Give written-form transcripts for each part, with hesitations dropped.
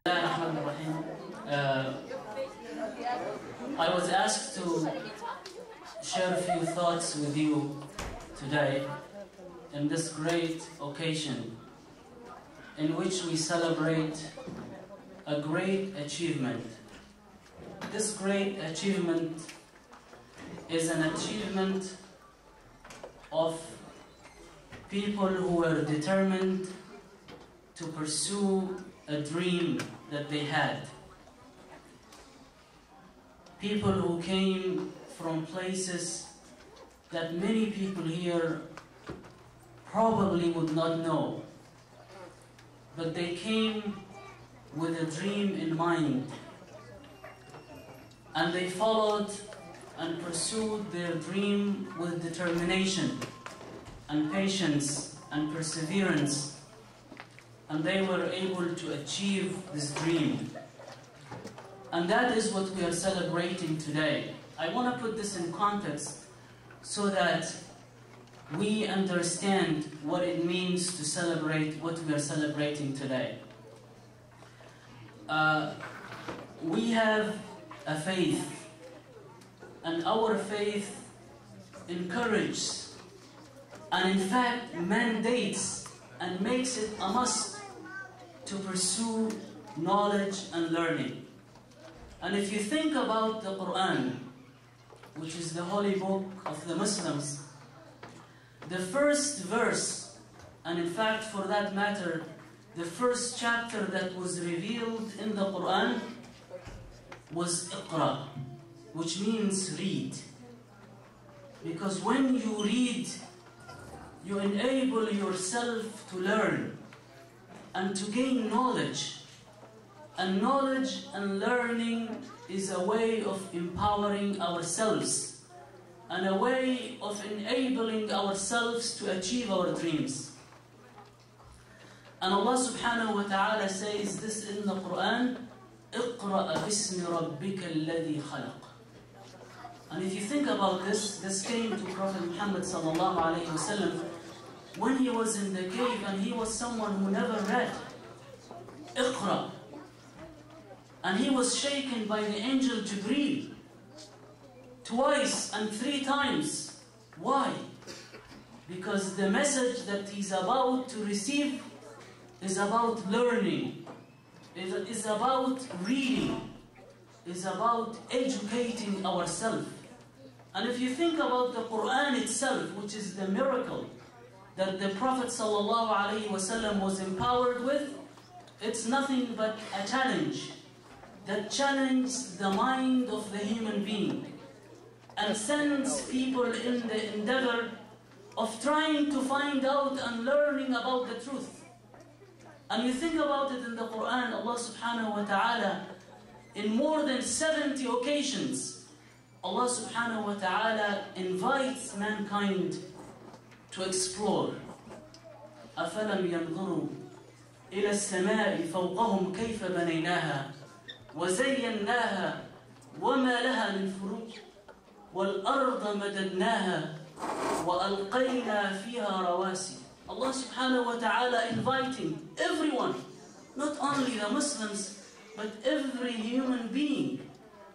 I was asked to share a few thoughts with you today in this great occasion in which we celebrate a great achievement. This great achievement is an achievement of people who were determined to pursue a dream that they had. People who came from places that many people here probably would not know, but they came with a dream in mind, and they followed and pursued their dream with determination and patience and perseverance, and they were able to achieve this dream. And that is what we are celebrating today. I want to put this in context so that we understand what it means to celebrate what we are celebrating today. We have a faith, and our faith encourages and in fact mandates and makes it a must to pursue knowledge and learning. And if you think about the Quran, which is the holy book of the Muslims, the first verse, and in fact for that matter, the first chapter that was revealed in the Quran was Iqra, which means read. Because when you read, you enable yourself to learn and to gain knowledge. And knowledge and learning is a way of empowering ourselves and a way of enabling ourselves to achieve our dreams. And Allah subhanahu wa ta'ala says this in the Quran, اقرأ باسم ربك الذي خلق. And if you think about this came to Prophet Muhammad sallallahu alayhi wa sallam when he was in the cave, and he was someone who never read. Iqra. And he was shaken by the angel Jibreel twice and 3 times. Why? Because the message that he's about to receive is about learning, is about reading, is about educating ourselves. And if you think about the Quran itself, which is the miracle that the Prophet ﷺ was empowered with, it's nothing but a challenge that challenges the mind of the human being and sends people in the endeavor of trying to find out and learning about the truth. And you think about it in the Quran, Allah subhanahu wa ta'ala, in more than 70 occasions, Allah subhanahu wa ta'ala invites mankind to explore. أَفَلَمْ يَنْظُرُوا إِلَى السَّمَاءِ فَوْقَهُمْ كَيْفَ بَنَيْنَاهَا وَزَيَّنَّاهَا وَمَا لَهَا مِنْ فُرُوجٍ وَالْأَرْضَ مَدَدْنَاهَا وَأَلْقَيْنَا فِيهَا رَوَاسِيَ. Allah subhanahu wa ta'ala inviting everyone, not only the Muslims, but every human being,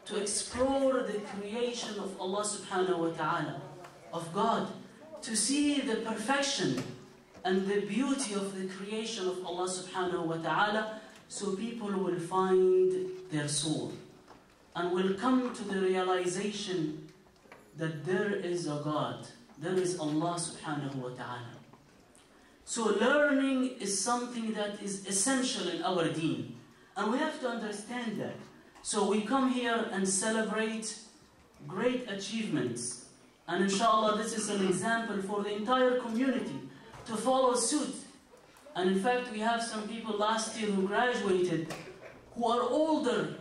to explore the creation of Allah subhanahu wa ta'ala, of God, to see the perfection and the beauty of the creation of Allah subhanahu wa ta'ala, so people will find their soul and will come to the realization that there is a God, there is Allah subhanahu wa ta'ala. So learning is something that is essential in our deen, and we have to understand that. So we come here and celebrate great achievements, and inshallah this is an example for the entire community to follow suit. And in fact we have some people last year who graduated who are older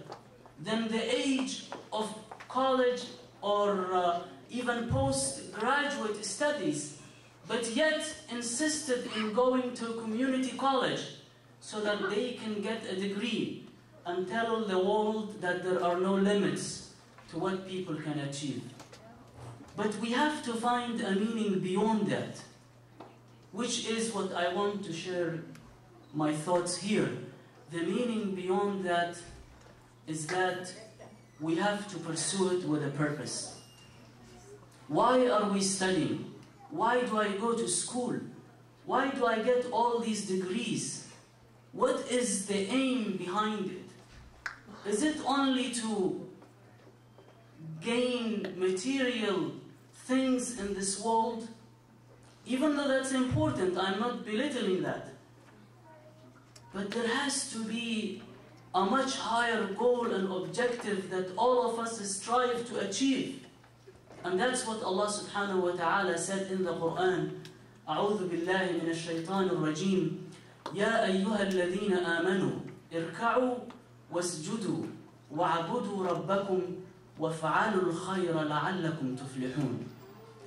than the age of college or even postgraduate studies, but yet insisted in going to a community college so that they can get a degree and tell the world that there are no limits to what people can achieve. But we have to find a meaning beyond that, which is what I want to share my thoughts here. the meaning beyond that is that we have to pursue it with a purpose. Why are we studying? Why do I go to school? Why do I get all these degrees? What is the aim behind it? Is it only to gain material things in this world? Even though that's important, I'm not belittling that. But there has to be a much higher goal and objective that all of us strive to achieve. And that's what Allah subhanahu wa ta'ala said in the Quran. أعوذ بالله من الشيطان الرجيم يا أيها الذين آمنوا اركعوا واسجدوا واعبدوا ربكم وافعلوا الخير لعلكم تفلحون.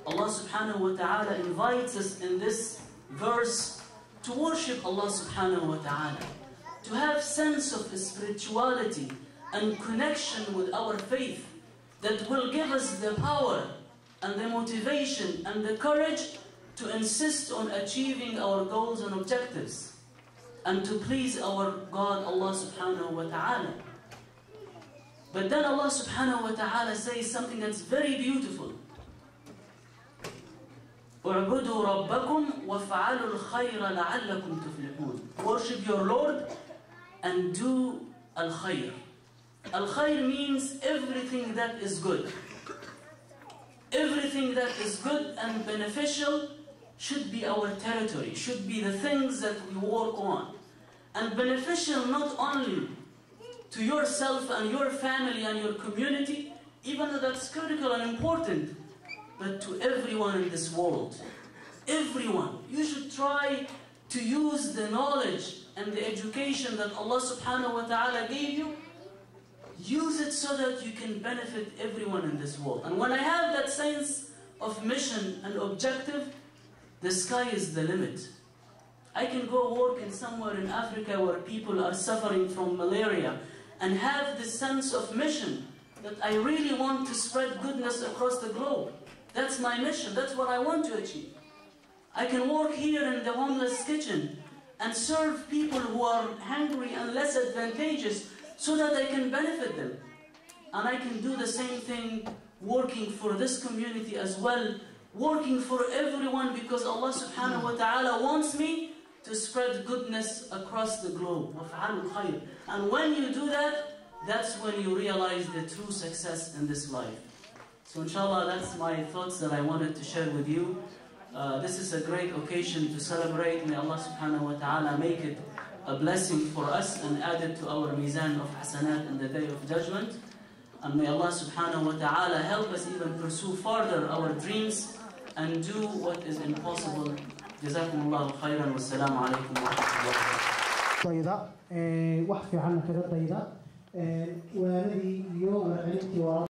Allah subhanahu wa ta'ala invites us in this verse to worship Allah subhanahu wa ta'ala, to have sense of spirituality and connection with our faith that will give us the power and the motivation and the courage to insist on achieving our goals and objectives and to please our God Allah subhanahu wa ta'ala. But then Allah subhanahu wa ta'ala says something that's very beautiful. اعبدوا ربكم وافعلوا الخير لعلكم تفلحون. Worship your Lord and do al-khayr. Al-khayr means everything that is good. Everything that is good and beneficial should be our territory, should be the things that we work on. And beneficial not only to yourself and your family and your community, even though that's critical and important, but to everyone in this world. Everyone. You should try to use the knowledge and the education that Allah subhanahu wa ta'ala gave you. Use it so that you can benefit everyone in this world. And when I have that sense of mission and objective, the sky is the limit. I can go work in somewhere in Africa where people are suffering from malaria and have this sense of mission that I really want to spread goodness across the globe. That's my mission. That's what I want to achieve. I can work here in the homeless kitchen and serve people who are hungry and less advantageous so that I can benefit them. And I can do the same thing working for this community as well, working for everyone because Allah subhanahu wa ta'ala wants me to spread goodness across the globe. And when you do that, that's when you realize the true success in this life. So inshallah, that's my thoughts that I wanted to share with you. This is a great occasion to celebrate. May Allah subhanahu wa ta'ala make it a blessing for us and add it to our mizan of hasanat in the day of judgment. And may Allah subhanahu wa ta'ala help us even pursue further our dreams and do what is impossible. Jazakumullahu khairan wa assalamu alaikum wa rahmatullahi wa barakatuh.